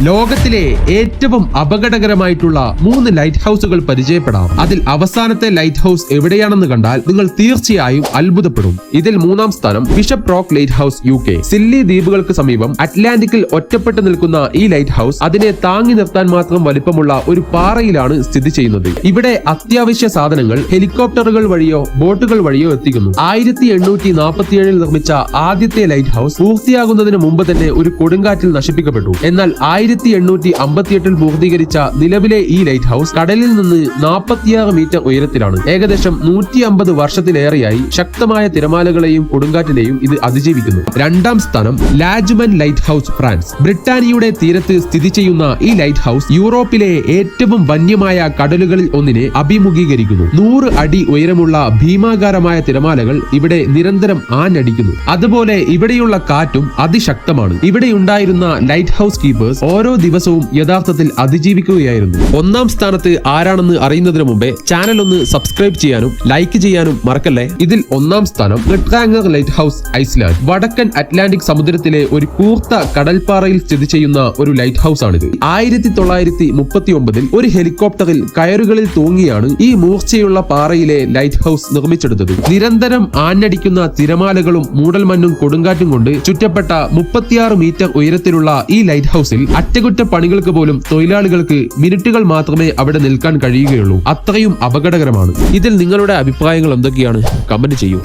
ലോകത്തിലെ ഏറ്റവും അപകടകരമായിട്ടുള്ള 3 ലൈറ്റ് ഹൗസുകൾ പരിചയപ്പെടാം. അതിൽ അവസാനത്തെ ലൈറ്റ് ഹൗസ് എവിടെയാണെന്ന് കണ്ടാൽ നിങ്ങൾ തീർച്ചയായും അത്ഭുതപ്പെടും. ഇതിൽ 3-ാം സ്ഥാനം Bishop Rock lighthouse UK. Scilly ദ്വീപുകൾക്ക് സമീപം അറ്റ്ലാന്റിക്കിൽ ഒറ്റപ്പെട്ടു നിൽക്കുന്ന ഈ ലൈറ്റ് ഹൗസ് അതിനെ താങ്ങി നിർത്താൻ മാത്രം വലിപ്പമുള്ള ഒരു പാറയിലാണ് സ്ഥിതി ചെയ്യുന്നത്. ഇവിടെ അത്യാവശ്യ സാധനങ്ങൾ ഹെലികോപ്റ്ററുകൾ വഴിയോ ബോട്ടുകൾ വഴിയോ എത്തിക്കുന്നു. 1847 നിർമ്മിച്ച ആദ്യത്തെ ലൈറ്റ് ഹൗസ് പൂർത്തിയാകുന്നതിന് മുമ്പ് തന്നെ ഒരു കൊടുങ്കാറ്റിൽ നശിപ്പിക്കപ്പെട്ടു. എന്നാൽ 1858 പൂർത്തീകരിച്ച നിലവിലെ ഈ ലൈറ്റ് ഹൗസ് കടലിൽ നിന്ന് 46 മീറ്റർ ഉയരത്തിലാണ്. ഏകദേശം 150 വർഷത്തിലേറെയായി ശക്തമായ തിരമാലകളെയും കൊടുങ്കാറ്റിനെയും ഇത് അതിജീവിക്കുന്നു. 2-ാം സ്ഥാനം ലാജുമൻ ലൈറ്റ് ഹൗസ്, ഫ്രാൻസ്. ബ്രിട്ടാനിയയുടെ തീരത്ത് സ്ഥിതി ചെയ്യുന്ന ഈ ലൈറ്റ് ഹൗസ് യൂറോപ്പിലെ ഏറ്റവും വന്യമായ കടലുകളിൽ ഒന്നിനെ അഭിമുഖീകരിക്കുന്നു. 100 അടി ഉയരമുള്ള ഭീമാകാരമായ തിരമാലകൾ ഇവിടെ നിരന്തരം ആഞ്ഞടിക്കുന്നു. അതുപോലെ ഇവിടെയുള്ള കാറ്റും അതിശക്തമാണ്. ഇവിടെയുണ്ടായിരുന്ന ലൈറ്റ് ഹൗസ് കീപ്പേഴ്സ് ഓരോ ദിവസവും യഥാർത്ഥത്തിൽ അതിജീവിക്കുകയായിരുന്നു. 1-ാം സ്ഥാനത്ത് ആരാണെന്ന് അറിയുന്നതിന് മുമ്പേ ചാനൽ ഒന്ന് സബ്സ്ക്രൈബ് ചെയ്യാനും ലൈക്ക് ചെയ്യാനും മറക്കല്ലേ. ഇതിൽ 1-ാം സ്ഥാനം റിട്രാങ്ങർ ലൈറ്റ് ഹൗസ്, ഐസ്ലാൻഡ്. വടക്കൻ അറ്റ്ലാന്റിക് സമുദ്രത്തിലെ ഒരു കൂർത്ത കടൽപ്പാറയിൽ സ്ഥിതി ചെയ്യുന്ന ഒരു ലൈറ്റ് ഹൗസ് ആണിത്. 1939 ഒരു ഹെലികോപ്റ്ററിൽ കയറുകളിൽ തൂങ്ങിയാണ് ഈ മൂർച്ചയുള്ള പാറയിലെ ലൈറ്റ് ഹൗസ് നിർമ്മിച്ചെടുത്തത്. നിരന്തരം ആഞ്ഞടിക്കുന്ന തിരമാലകളും മൂടൽമഞ്ഞും കൊടുങ്കാറ്റും കൊണ്ട് ചുറ്റപ്പെട്ട 36 മീറ്റർ ഉയരത്തിലുള്ള ഈ ലൈറ്റ് ഹൗസിൽ അറ്റകുറ്റപ്പണികൾക്ക് പോലും തൊഴിലാളികൾക്ക് മിനിറ്റുകൾ മാത്രമേ അവിടെ നിൽക്കാൻ കഴിയുകയുള്ളൂ. അത്രയും അപകടകരമാണ്. ഇതിൽ നിങ്ങളുടെ അഭിപ്രായങ്ങൾ എന്തൊക്കെയാണ്? കമന്റ് ചെയ്യൂ.